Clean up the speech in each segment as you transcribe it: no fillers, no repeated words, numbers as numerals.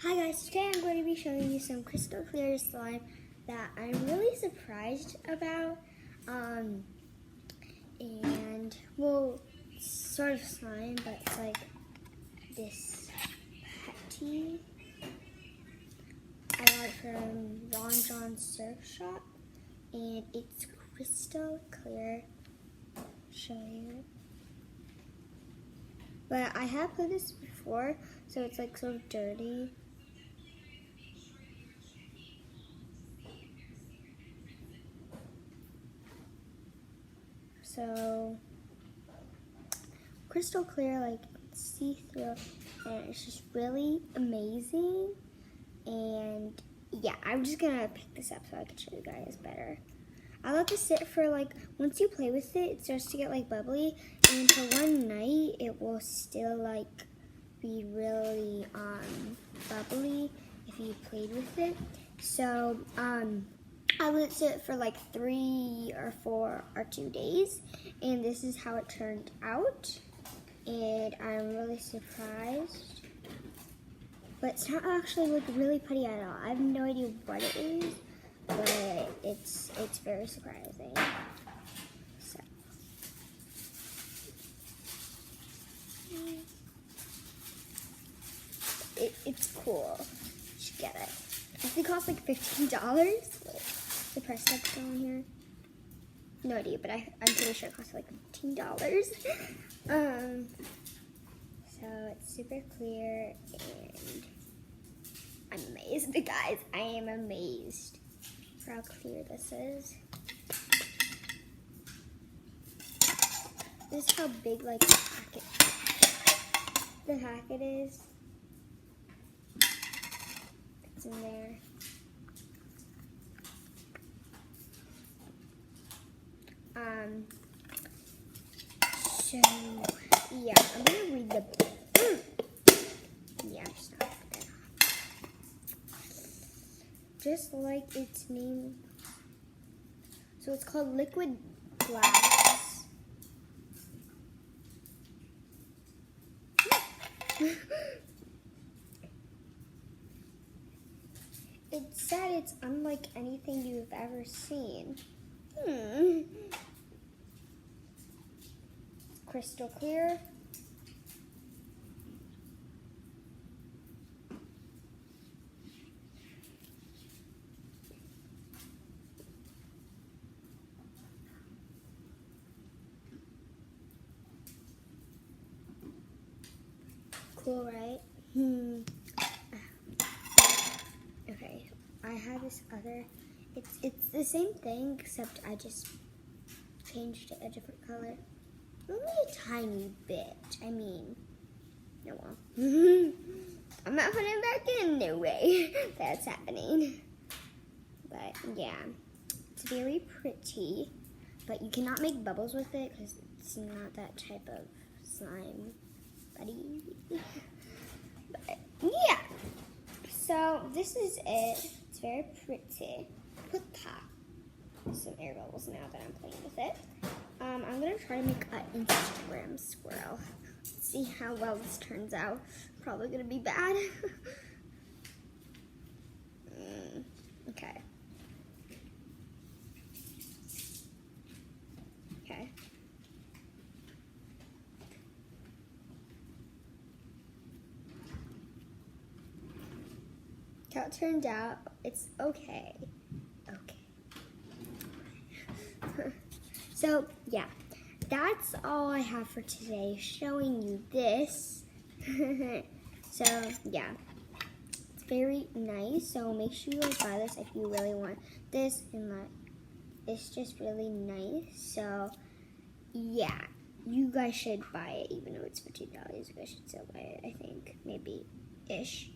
Hi guys, today I'm going to be showing you some crystal clear slime that I'm really surprised about. And well, it's sort of slime, but it's like this patty. I got it from Ron John Surf Shop, and it's crystal clear. I'll show you. But I have put this before, so it's like sort of dirty. So crystal clear, like see-through, and it's just really amazing. And yeah, I'm just gonna pick this up so I can show you guys better. I let this sit for like, once you play with it, it starts to get like bubbly, and for one night it will still like be really bubbly if you played with it. So I let it sit for like 3 or 4 or 2 days, and this is how it turned out. And I'm really surprised. But it's not actually like really pretty at all. I have no idea what it is, but it's very surprising. So it's cool. You should get it. I think it costs like $15. The price tag's on here. No idea, but I'm pretty sure it costs like $15. So it's super clear, and I'm amazed, guys. I am amazed for how clear this is. This is how big like the packet is. It's in there. So yeah, I'm gonna read the yeah, just not put that on. Just like its name. So it's called liquid glass. It said it's unlike anything you've ever seen. Crystal clear. Cool, right? Okay, I have this other. It's the same thing, except I just changed it a different color. Only a tiny bit. I mean, no well. I'm not putting it back in. No way that's happening. But yeah, it's very pretty. But you cannot make bubbles with it because it's not that type of slime, buddy. But yeah. So this is it. It's very pretty. Put some air bubbles now that I'm playing with it. I'm gonna try to make an Instagram squirrel. Let's see how well this turns out. Probably gonna be bad. Okay. Okay. How it turned out, it's okay. So yeah, that's all I have for today, showing you this. So yeah, it's very nice. So make sure you guys buy this if you really want this, and like, it's just really nice. So yeah, you guys should buy it, even though it's $15. You guys should still buy it, I think, maybe ish.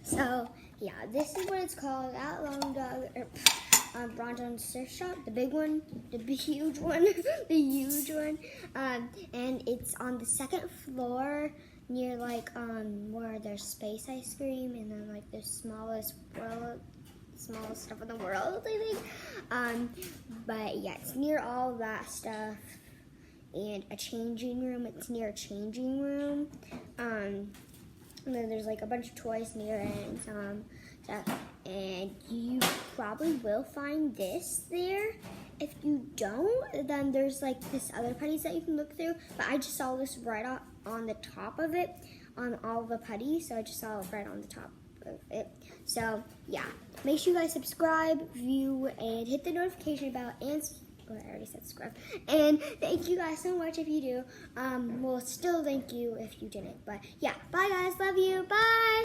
So yeah, this is what it's called at Long Dog. Ron John Surf Shop, the big one, the huge one, the huge one, and it's on the 2nd floor near like where there's Space Ice Cream, and then like the smallest stuff in the world, I think. But yeah, it's near all that stuff, and a changing room. It's near a changing room. And then there's like a bunch of toys near it and some stuff. And you probably will find this there. If you don't, then there's like this other putties that you can look through. But I just saw this right on the top of it, on all the putties. So I just saw it right on the top of it. So yeah, make sure you guys subscribe, view, and hit the notification bell. And I already said subscribe. And thank you guys so much if you do. We'll still thank you if you didn't. But yeah, bye guys, love you, bye.